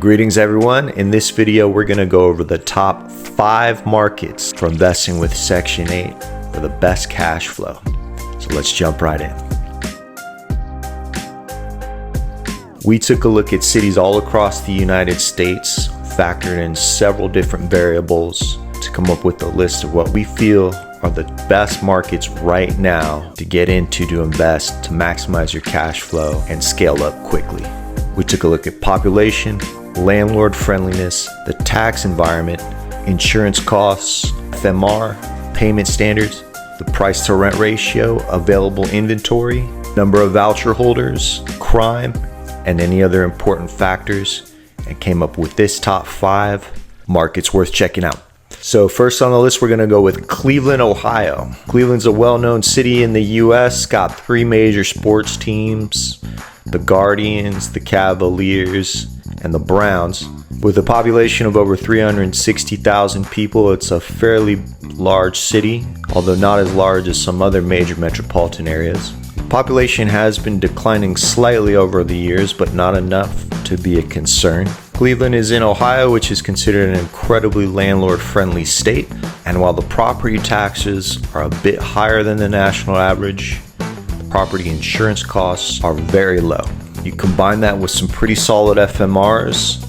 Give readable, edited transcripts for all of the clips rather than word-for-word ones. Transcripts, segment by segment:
Greetings everyone. In this video, we're going to go over the top 5 markets for investing with Section 8 for the best cash flow. So let's jump right in. We took a look at cities all across the United States, factored in several different variables to come up with a list of what we feel are the best markets right now to get into, to invest, to maximize your cash flow and scale up quickly. We took a look at population, landlord friendliness, the tax environment, insurance costs, FMR, payment standards, the price to rent ratio, available inventory, number of voucher holders, crime, and any other important factors, and came up with this top 5 markets worth checking out. So first on the list, we're going to go with Cleveland, Ohio. Cleveland's a well-known city in the US, got 3 major sports teams, the Guardians, the Cavaliers, and the Browns. With a population of over 360,000 people, it's a fairly large city, although not as large as some other major metropolitan areas. Population has been declining slightly over the years, but not enough to be a concern. Cleveland is in Ohio, which is considered an incredibly landlord-friendly state, and while the property taxes are a bit higher than the national average, property insurance costs are very low. You combine that with some pretty solid FMRs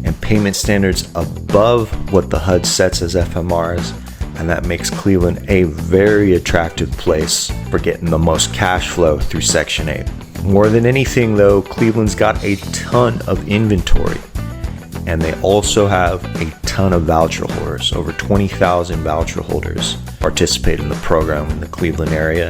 and payment standards above what the HUD sets as FMRs, and that makes Cleveland a very attractive place for getting the most cash flow through Section 8. More than anything though, Cleveland's got a ton of inventory, and they also have a ton of voucher holders. Over 20,000 voucher holders participate in the program in the Cleveland area.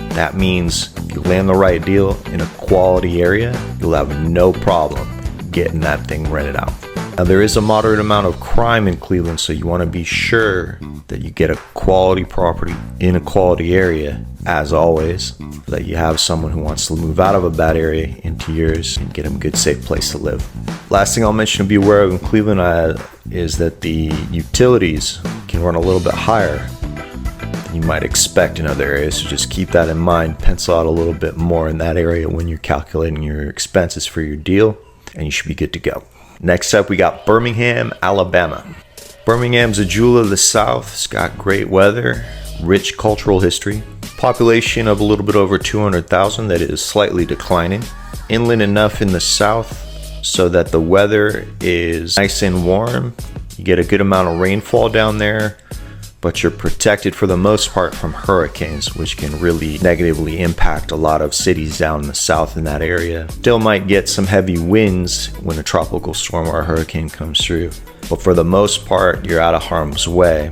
That means if you land the right deal in a quality area, you'll have no problem getting that thing rented out. Now, there is a moderate amount of crime in Cleveland, so you want to be sure that you get a quality property in a quality area, as always, so that you have someone who wants to move out of a bad area into yours and get them a good, safe place to live. Last thing I'll mention to be aware of in Cleveland is that the utilities can run a little bit higher than you might expect in other areas, so just keep that in mind. Pencil out a little bit more in that area when you're calculating your expenses for your deal, and you should be good to go. Next up, we got Birmingham, Alabama. Birmingham's a jewel of the South. It's got great weather, rich cultural history, population of a little bit over 200,000 that is slightly declining, inland enough in the south so that the weather is nice and warm. You get a good amount of rainfall down there, but you're protected for the most part from hurricanes, which can really negatively impact a lot of cities down in the south in that area. Still might get some heavy winds when a tropical storm or a hurricane comes through, but for the most part, you're out of harm's way.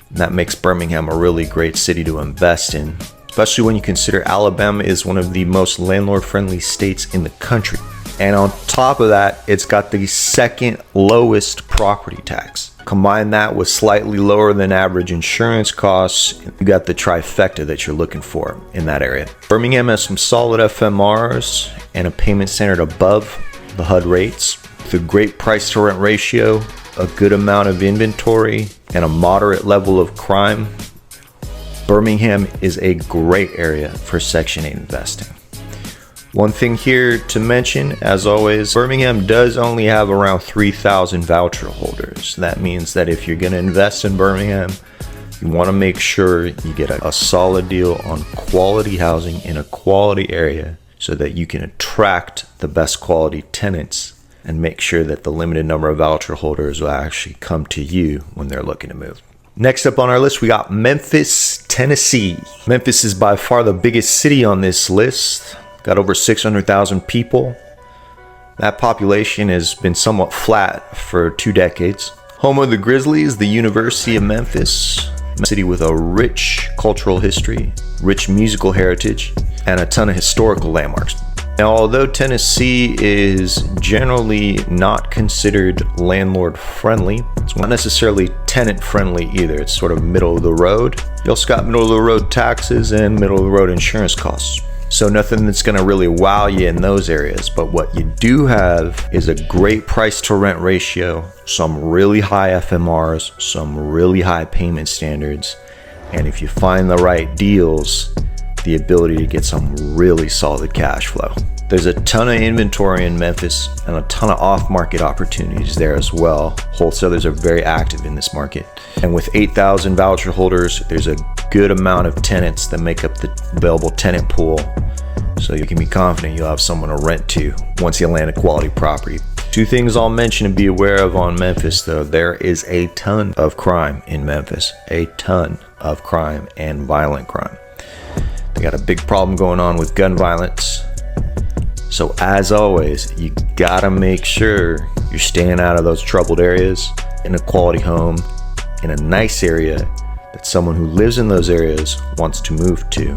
And that makes Birmingham a really great city to invest in, especially when you consider Alabama is one of the most landlord-friendly states in the country. And on top of that, it's got the second lowest property tax. Combine that with slightly lower than average insurance costs, you got the trifecta that you're looking for in that area. Birmingham has some solid FMRs and a payment standard above the HUD rates, with a great price to rent ratio, a good amount of inventory, and a moderate level of crime. Birmingham is a great area for Section 8 investing. One thing here to mention, as always, Birmingham does only have around 3,000 voucher holders. That means that if you're going to invest in Birmingham, you want to make sure you get a solid deal on quality housing in a quality area so that you can attract the best quality tenants and make sure that the limited number of voucher holders will actually come to you when they're looking to move. Next up on our list, we got Memphis, Tennessee. Memphis is by far the biggest city on this list. Got over 600,000 people. That population has been somewhat flat for 2 decades. Home of the Grizzlies, the University of Memphis, a city with a rich cultural history, rich musical heritage, and a ton of historical landmarks. Now, although Tennessee is generally not considered landlord friendly, it's not necessarily tenant friendly either. It's sort of middle of the road. You also got middle of the road taxes and middle of the road insurance costs. So nothing that's going to really wow you in those areas. But what you do have is a great price to rent ratio, some really high FMRs, some really high payment standards, and if you find the right deals, the ability to get some really solid cash flow. There's a ton of inventory in Memphis and a ton of off-market opportunities there as well. Wholesalers are very active in this market. And with 8,000 voucher holders, there's a good amount of tenants that make up the available tenant pool. So you can be confident you'll have someone to rent to once you land a quality property. Two things I'll mention and be aware of on Memphis though. There is a ton of crime in Memphis. A ton of crime and violent crime. They got a big problem going on with gun violence. So as always, you gotta make sure you're staying out of those troubled areas, in a quality home, in a nice area that someone who lives in those areas wants to move to.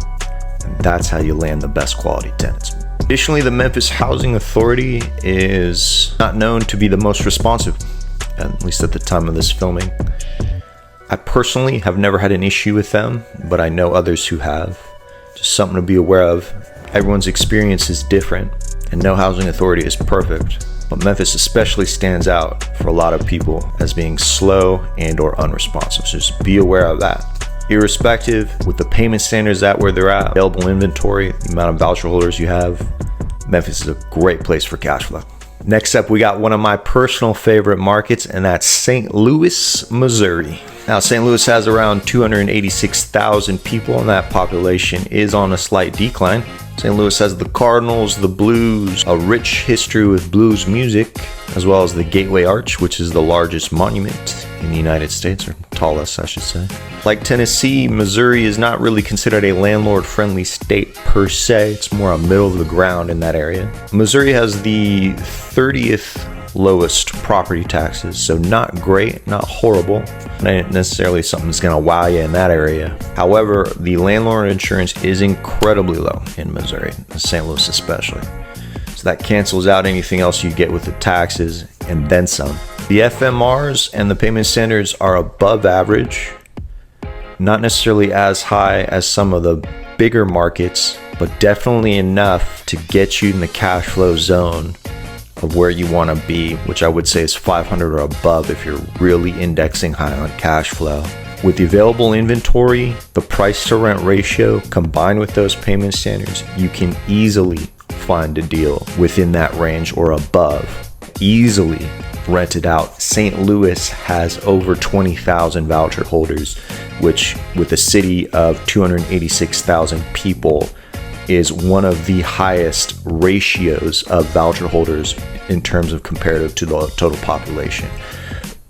And that's how you land the best quality tenants. Additionally, the Memphis Housing Authority is not known to be the most responsive, at least at the time of this filming. I personally have never had an issue with them, but I know others who have. Just something to be aware of. Everyone's experience is different, and no housing authority is perfect. But Memphis especially stands out for a lot of people as being slow and or unresponsive. So just be aware of that. Irrespective, with the payment standards at where they're at, available inventory, the amount of voucher holders you have, Memphis is a great place for cash flow. Next up, we got one of my personal favorite markets, and that's St. Louis, Missouri. Now, St. Louis has around 286,000 people, and that population is on a slight decline. St. Louis has the Cardinals, the Blues, a rich history with blues music, as well as the Gateway Arch, which is the largest monument in the United States, or tallest, I should say. Like Tennessee, Missouri is not really considered a landlord-friendly state per se. It's more a middle of the ground in that area. Missouri has the 30th lowest property taxes, so not great, not horrible, not necessarily something that's gonna wow you in that area. However, the landlord insurance is incredibly low in Missouri, St. Louis especially. So that cancels out anything else you get with the taxes and then some. The FMRs and the payment standards are above average, not necessarily as high as some of the bigger markets, but definitely enough to get you in the cash flow zone of where you want to be, which I would say is 500 or above if you're really indexing high on cash flow. With the available inventory, the price to rent ratio combined with those payment standards, you can easily find a deal within that range or above. Easily rented out. St. Louis has over 20,000 voucher holders, which with a city of 286,000 people is one of the highest ratios of voucher holders in terms of comparative to the total population.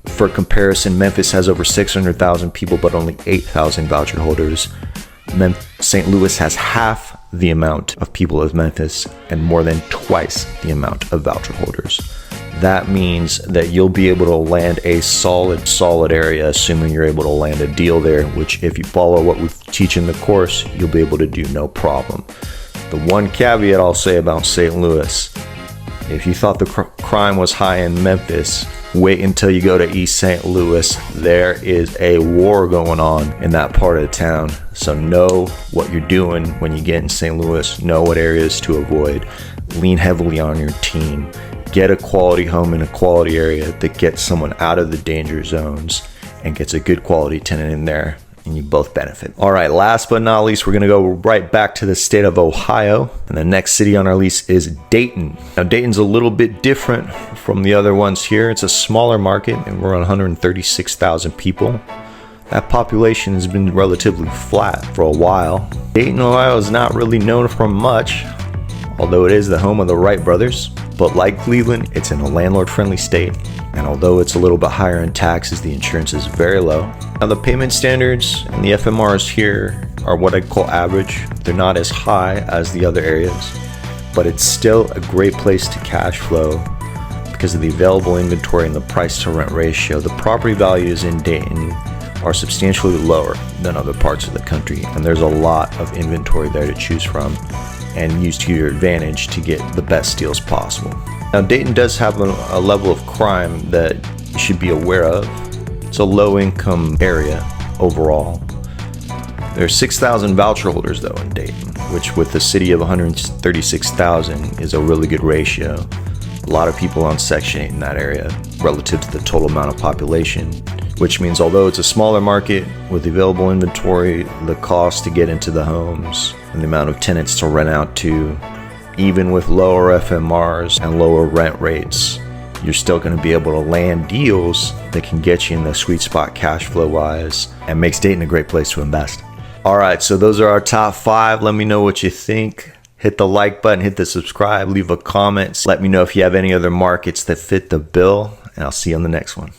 For comparison, Memphis has over 600,000 people, but only 8,000 voucher holders. St. Louis has half the amount of people as Memphis and more than twice the amount of voucher holders. That means that you'll be able to land a solid area, assuming you're able to land a deal there, which if you follow what we teach in the course, you'll be able to do no problem. The one caveat I'll say about St. Louis, if you thought the crime was high in Memphis, wait until you go to East St. Louis. There is a war going on in that part of the town. So know what you're doing when you get in St. Louis. Know what areas to avoid. Lean heavily on your team. Get a quality home in a quality area that gets someone out of the danger zones and gets a good quality tenant in there, and you both benefit. All right, last but not least, we're gonna go right back to the state of Ohio, and the next city on our list is Dayton. Now, Dayton's a little bit different from the other ones here. It's a smaller market, and we're on 136,000 people. That population has been relatively flat for a while. Dayton, Ohio is not really known for much, although it is the home of the Wright brothers. But like Cleveland, it's in a landlord-friendly state, and although it's a little bit higher in taxes, the insurance is very low. Now, the payment standards and the FMRs here are what I call average. They're not as high as the other areas, but it's still a great place to cash flow because of the available inventory and the price to rent ratio. The property values in Dayton are substantially lower than other parts of the country, and there's a lot of inventory there to choose from and use to your advantage to get the best deals possible. Now, Dayton does have a level of crime that you should be aware of. It's a low-income area overall. There are 6,000 voucher holders though in Dayton, which with the city of 136,000 is a really good ratio. A lot of people on Section 8 in that area relative to the total amount of population, which means although it's a smaller market with available inventory, the cost to get into the homes and the amount of tenants to rent out to even with lower FMRs and lower rent rates, you're still going to be able to land deals that can get you in the sweet spot cash flow wise and makes Dayton a great place to invest. All right, so those are our top 5. Let me know what you think. Hit the like button, hit the subscribe, leave a comment. Let me know if you have any other markets that fit the bill, and I'll see you on the next one.